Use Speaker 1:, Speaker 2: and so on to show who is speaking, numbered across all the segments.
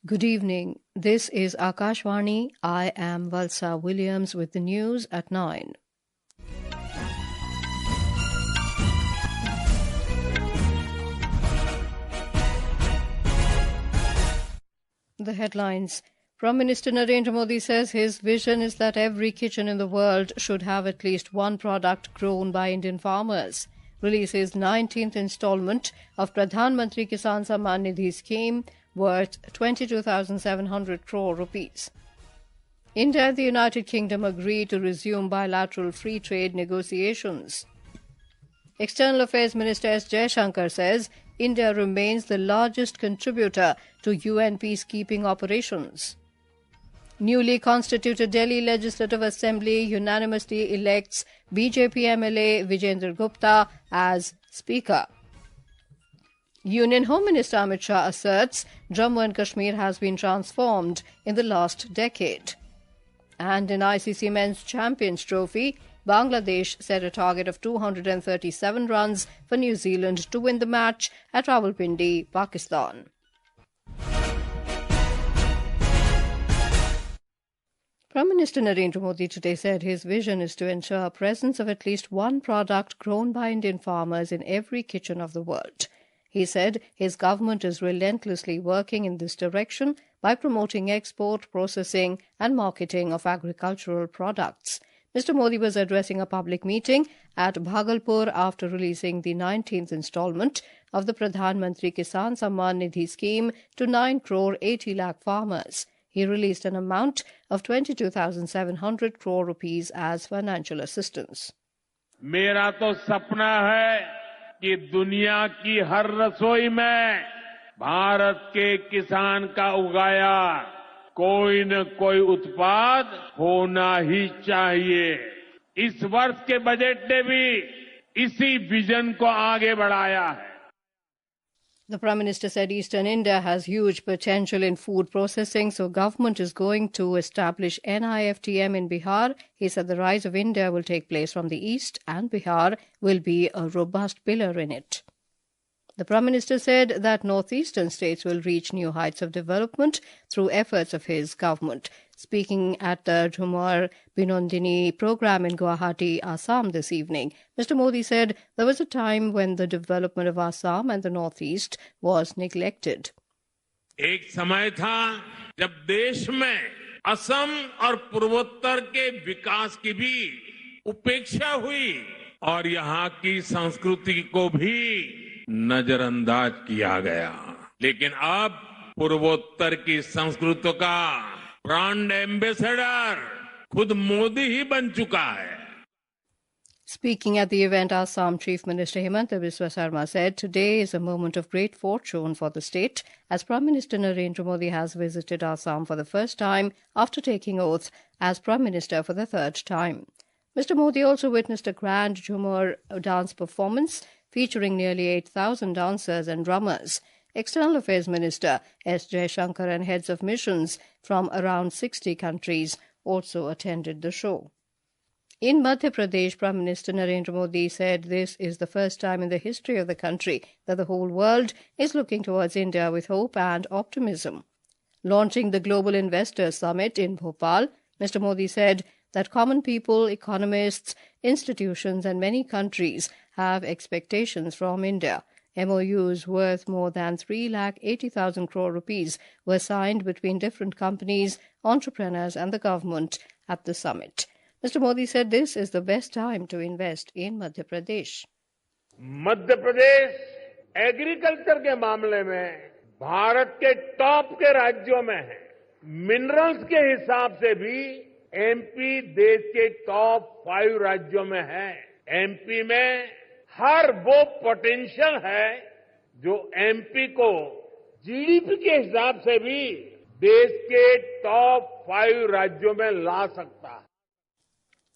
Speaker 1: Good evening. This is Akashvani. I am Valsa Williams with the news at 9. The headlines. Prime Minister Narendra Modi says his vision is that every kitchen in the world should have at least one product grown by Indian farmers. Releases 19th installment of Pradhan Mantri Kisan Samman Nidhi scheme worth 22,700 crore rupees. India and the United Kingdom agree to resume bilateral free trade negotiations. External Affairs Minister S. Jaishankar says India remains the largest contributor to UN peacekeeping operations. Newly constituted Delhi Legislative Assembly unanimously elects BJP MLA Vijendra Gupta as Speaker. Union Home Minister Amit Shah asserts Jammu and Kashmir has been transformed in the last decade. And in ICC Men's Champions Trophy, Bangladesh set a target of 237 runs for New Zealand to win the match at Rawalpindi, Pakistan. Prime Minister Narendra Modi today said his vision is to ensure presence of at least one product grown by Indian farmers in every kitchen of the world. He said his government is relentlessly working in this direction by promoting export, processing and marketing of agricultural products. Mr. Modi was addressing a public meeting at Bhagalpur after releasing the 19th installment of the Pradhan Mantri Kisan Samman Nidhi scheme to 9 crore 80 lakh farmers. He released an amount of 22,700 crore rupees as financial assistance.
Speaker 2: मेरा तो सपना है कि दुनिया की हर रसोई में भारत के किसान का उगाया कोई न कोई उत्पाद होना ही चाहिए। इस वर्ष के बजट ने भी इसी विजन को आगे बढ़ाया है।
Speaker 1: The Prime Minister said Eastern India has huge potential in food processing, so government is going to establish NIFTM in Bihar. He said the rise of India will take place from the east and Bihar will be a robust pillar in it. The Prime Minister said that northeastern states will reach new heights of development through efforts of his government. Speaking at the Jhumar Binondini program in Guwahati, Assam this evening, Mr. Modi said there was a time when the development of Assam and the northeast was neglected.
Speaker 2: एक समय था जब देश में असम और पूर्वोत्तर के विकास की भी उपेक्षा हुई और यहाँ की संस्कृति को भी नजरअंदाज किया गया। लेकिन अब पूर्वोत्तर की संस्कृति का ब्रांड एम्बेसडर खुद मोदी ही बन चुका है।
Speaker 1: Speaking at the event, Assam Chief Minister Himanta Biswa Sarma said today is a moment of great fortune for the state as Prime Minister Narendra Modi has visited Assam for the first time after taking oath as Prime Minister for the third time. Mr. Modi also witnessed a grand Jhumar dance performance featuring nearly 8,000 dancers and drummers. External Affairs Minister S. Jaishankar and heads of missions from around 60 countries also attended the show. In Madhya Pradesh, Prime Minister Narendra Modi said this is the first time in the history of the country that the whole world is looking towards India with hope and optimism. Launching the Global Investors Summit in Bhopal, Mr. Modi said that common people, economists, institutions and many countries have expectations from India. MOUs worth more than 3,80,000 crore rupees were signed between different companies, entrepreneurs and the government at the summit. Mr. Modi said this is the best time to invest in Madhya Pradesh.
Speaker 2: Madhya Pradesh agriculture के मामले में भारत के top के राज्यों में है। Minerals के हिसाब से भी एमपी देश के टॉप 5 राज्यों में है। एमपी में हर वो पोटेंशियल है जो एमपी को जीडीपी के हिसाब से भी देश के टॉप 5 राज्यों में ला सकता है।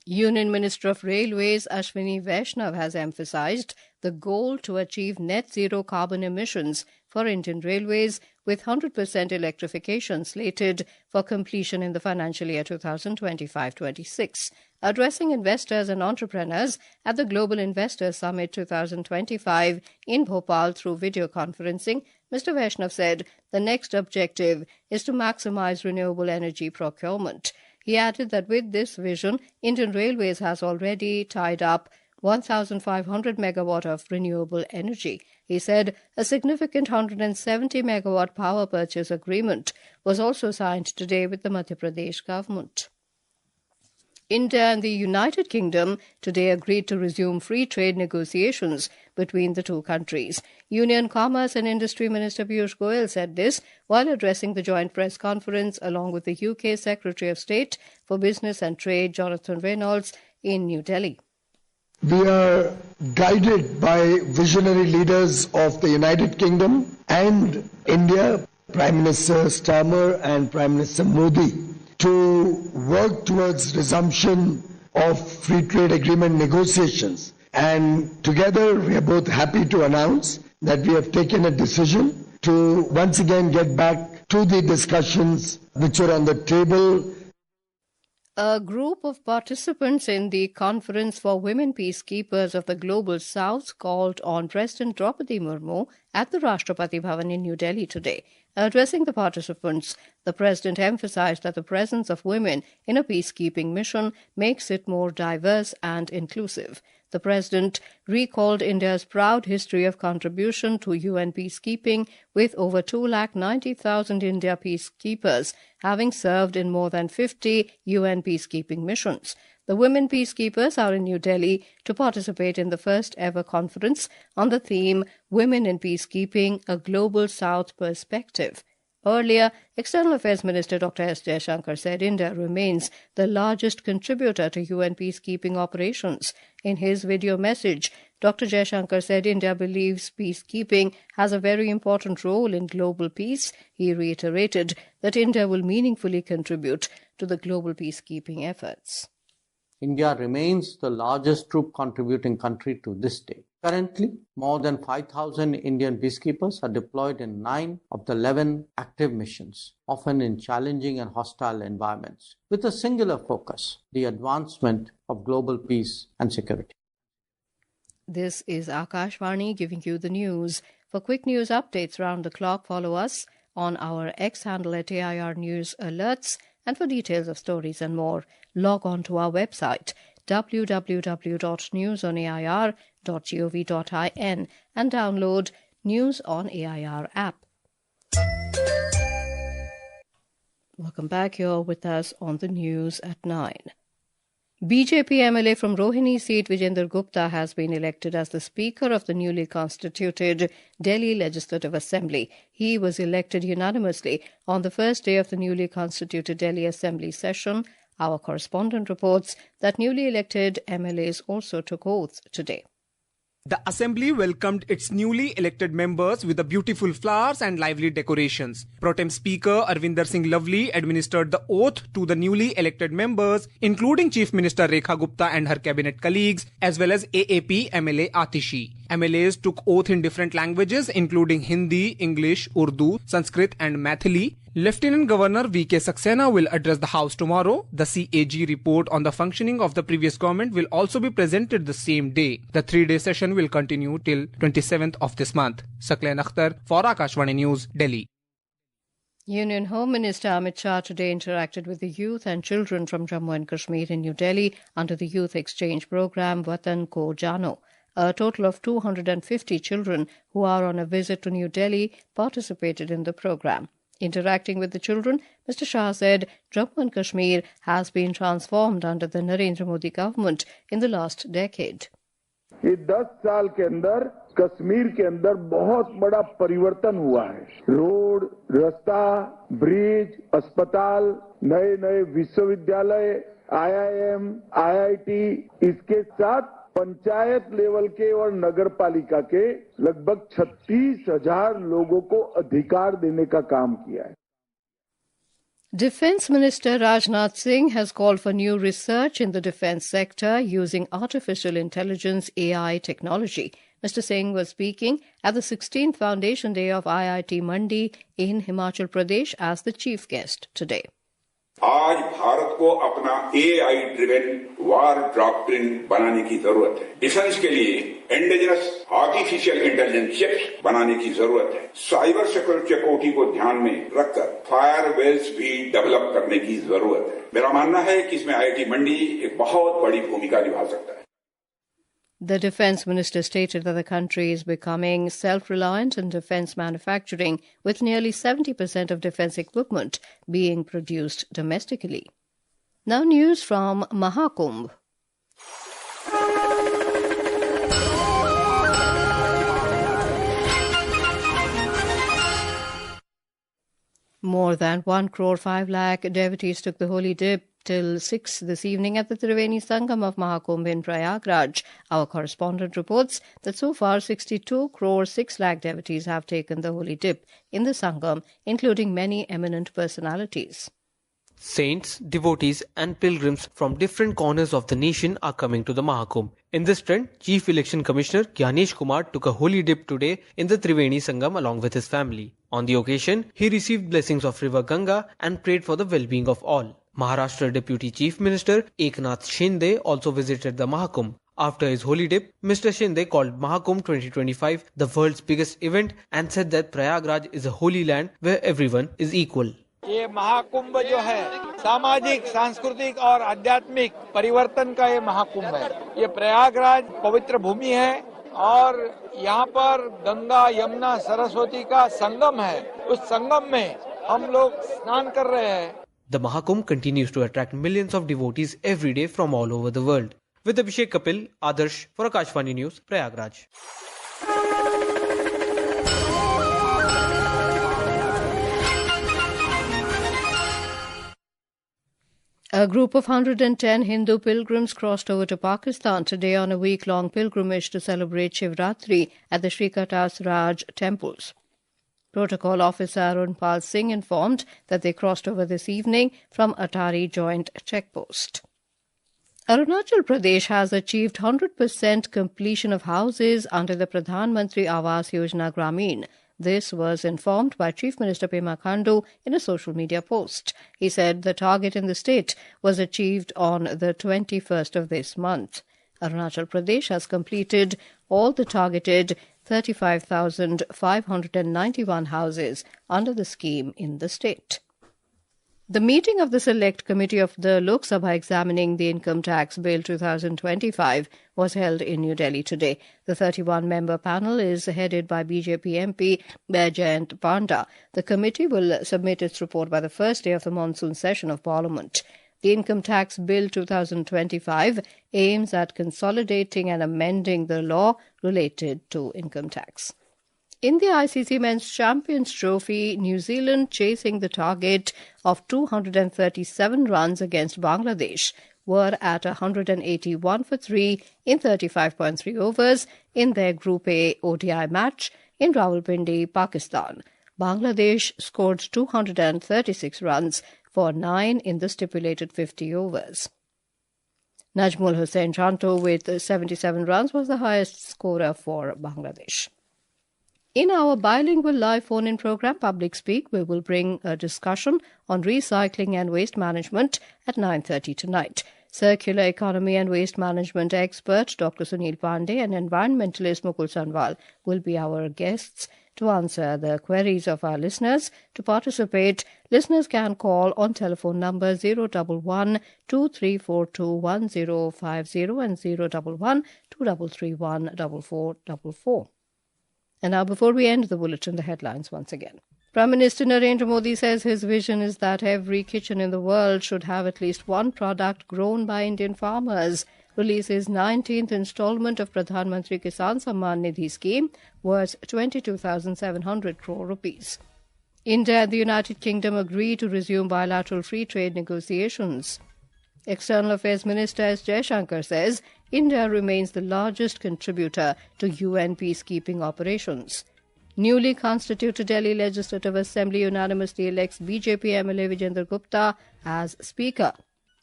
Speaker 1: Union Minister of Railways Ashwini Vaishnav has emphasized the goal to achieve net zero carbon emissions for Indian Railways with 100% electrification slated for completion in the financial year 2025-26. Addressing investors and entrepreneurs at the Global Investors Summit 2025 in Bhopal through video conferencing, Mr. Vaishnav said the next objective is to maximize renewable energy procurement. He added that with this vision, Indian Railways has already tied up 1,500 megawatt of renewable energy. He said a significant 170 megawatt power purchase agreement was also signed today with the Madhya Pradesh government. India and the United Kingdom today agreed to resume free trade negotiations between the two countries. Union Commerce and Industry Minister Piyush Goyal said this while addressing the joint press conference along with the UK Secretary of State for Business and Trade, Jonathan Reynolds, in New Delhi.
Speaker 3: We are guided by visionary leaders of the United Kingdom and India, Prime Minister Starmer and Prime Minister Modi, to work towards resumption of free trade agreement negotiations. And together we are both happy to announce that we have taken a decision to once again get back to the discussions which are on the table.
Speaker 1: A group of participants in the Conference for Women Peacekeepers of the Global South called on President Draupadi Murmu at the Rashtrapati Bhavan in New Delhi today. Addressing the participants, the President emphasized that the presence of women in a peacekeeping mission makes it more diverse and inclusive. The President recalled India's proud history of contribution to UN peacekeeping, with over 290,000 India peacekeepers having served in more than 50 UN peacekeeping missions. The women peacekeepers are in New Delhi to participate in the first ever conference on the theme Women in Peacekeeping, a Global South Perspective. Earlier, External Affairs Minister Dr. S. Jaishankar said India remains the largest contributor to UN peacekeeping operations. In his video message, Dr. Jaishankar said India believes peacekeeping has a very important role in global peace. He reiterated that India will meaningfully contribute to the global peacekeeping efforts.
Speaker 4: India remains the largest troop contributing country to this day. Currently, more than 5,000 Indian peacekeepers are deployed in 9 of the 11 active missions, often in challenging and hostile environments, with a singular focus, the advancement of global peace and security.
Speaker 1: This is Akashvani giving you the news. For quick news updates round the clock, follow us on our X handle at AIR News Alerts, and for details of stories and more, log on to our website www.newsonair.gov.in and download News on AIR app. Welcome back. You're with us on the news at 9. BJP MLA from Rohini seat Vijender Gupta has been elected as the Speaker of the newly constituted Delhi Legislative Assembly. He was elected unanimously on the first day of the newly constituted Delhi Assembly session. Our correspondent reports that newly elected MLAs also took oath today.
Speaker 5: The Assembly welcomed its newly elected members with the beautiful flowers and lively decorations. Pro Tem Speaker Arvinder Singh Lovely administered the oath to the newly elected members, including Chief Minister Rekha Gupta and her cabinet colleagues, as well as AAP MLA Atishi. MLAs took oath in different languages, including Hindi, English, Urdu, Sanskrit and Maithili. Lieutenant Governor V.K. Saxena will address the House tomorrow. The CAG report on the functioning of the previous government will also be presented the same day. The 3-day session will continue till 27th of this month. Sakleen Akhtar for Akashvani News, Delhi.
Speaker 1: Union Home Minister Amit Shah today interacted with the youth and children from Jammu and Kashmir in New Delhi under the youth exchange program Watan Ko Jano. A total of 250 children who are on a visit to New Delhi participated in the program. Interacting with the children, Mr. Shah said Jammu and Kashmir has been transformed under the Narendra Modi government in the last decade.
Speaker 6: ये 10 साल के अंदर कश्मीर के अंदर बहुत बड़ा परिवर्तन हुआ है। रोड, रास्ता, ब्रिज, अस्पताल, नए विश्वविद्यालय, IIM, IIT, इसके साथ पंचायत लेवल के और नगर पालिका के लगभग 36,000 लोगों को अधिकार देने का काम किया है।
Speaker 1: Defence Minister Rajnath Singh has called for new research in the defence sector using artificial intelligence AI technology. Mr. Singh was speaking at the 16th Foundation Day of IIT Mandi in Himachal Pradesh as the chief guest today.
Speaker 7: आज भारत को अपना AI driven वार doctrine बनाने की जरूरत है। Defence के लिए indigenous artificial intelligence chips बनाने की जरूरत है। साइबर सिक्योरिटी को ध्यान में रखकर फायरवेल्स भी डेवलप करने की जरूरत है। मेरा मानना है कि इसमें IIT मंडी एक बहुत बड़ी भूमिका निभा सकता है।
Speaker 1: The defense minister stated that the country is becoming self-reliant in defense manufacturing, with nearly 70% of defense equipment being produced domestically. Now news from Mahakumbh. More than 1 crore 5 lakh devotees took the holy dip till 6 this evening at the Triveni Sangam of Mahakumbh in Prayagraj. Our correspondent reports that so far 62 crore 6 lakh devotees have taken the holy dip in the Sangam, including many eminent personalities.
Speaker 8: Saints, devotees and pilgrims from different corners of the nation are coming to the Mahakumbh. In this trend, Chief Election Commissioner Gyanesh Kumar took a holy dip today in the Triveni Sangam along with his family. On the occasion, he received blessings of River Ganga and prayed for the well-being of all. Maharashtra Deputy Chief Minister Eknath Shinde also visited the Mahakumbh. After his holy dip, Mr. Shinde called Mahakumbh 2025 the world's biggest event and said that Prayagraj is a holy land where everyone is equal.
Speaker 9: ये महाकुंभ जो है सामाजिक, सांस्कृतिक और आध्यात्मिक परिवर्तन का ये महाकुंभ है। ये प्रयागराज पवित्र भूमि है और यहाँ पर गंगा, यमुना, सरस्वती का संगम है। उस संगम में हम लोग स्नान कर रहे हैं।
Speaker 8: The Mahakumbh continues to attract millions of devotees every day from all over the world. With Abhishek Kapil, Adarsh for Akashvani News, Prayagraj.
Speaker 1: A group of 110 Hindu pilgrims crossed over to Pakistan today on a week-long pilgrimage to celebrate Shivratri at the Shrikatas Raj temples. Protocol Officer Arunpal Singh informed that they crossed over this evening from Atari Joint Checkpost. Arunachal Pradesh has achieved 100% completion of houses under the Pradhan Mantri Awas Yojana Gramin. This was informed by Chief Minister Pema Khandu in a social media post. He said the target in the state was achieved on the 21st of this month. Arunachal Pradesh has completed all the targeted 35,591 houses under the scheme in the state. The meeting of the Select Committee of the Lok Sabha examining the Income Tax Bill 2025 was held in New Delhi today. The 31-member panel is headed by BJP MP Jayant Panda. The committee will submit its report by the first day of the monsoon session of Parliament. The Income Tax Bill 2025 aims at consolidating and amending the law related to income tax. In the ICC Men's Champions Trophy, New Zealand, chasing the target of 237 runs against Bangladesh, were at 181 for 3 in 35.3 overs in their Group A ODI match in Rawalpindi, Pakistan. Bangladesh scored 236 runs for 9 in the stipulated 50 overs. Najmul Hussain Chanto with 77 runs was the highest scorer for Bangladesh. In our bilingual live phone-in program, Public Speak, we will bring a discussion on recycling and waste management at 9:30 tonight. Circular economy and waste management expert Dr. Sunil Pandey and environmentalist Mukul Sanwal will be our guests to answer the queries of our listeners. To participate, listeners can call on telephone number 011-2342-1050 and 011-2331-4444. And now, before we end the bulletin, the headlines once again. Prime Minister Narendra Modi says his vision is that every kitchen in the world should have at least one product grown by Indian farmers. Releases 19th installment of Pradhan Mantri Kisan Samman Nidhi scheme worth 22,700 crore rupees. India and the United Kingdom agree to resume bilateral free trade negotiations. External Affairs Minister S. Jaishankar says India remains the largest contributor to UN peacekeeping operations. Newly constituted Delhi Legislative Assembly unanimously elects BJP MLA Vijender Gupta as Speaker.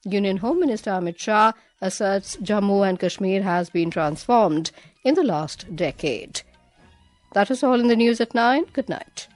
Speaker 1: Union Home Minister Amit Shah asserts Jammu and Kashmir has been transformed in the last decade. That is all in the news at 9. Good night.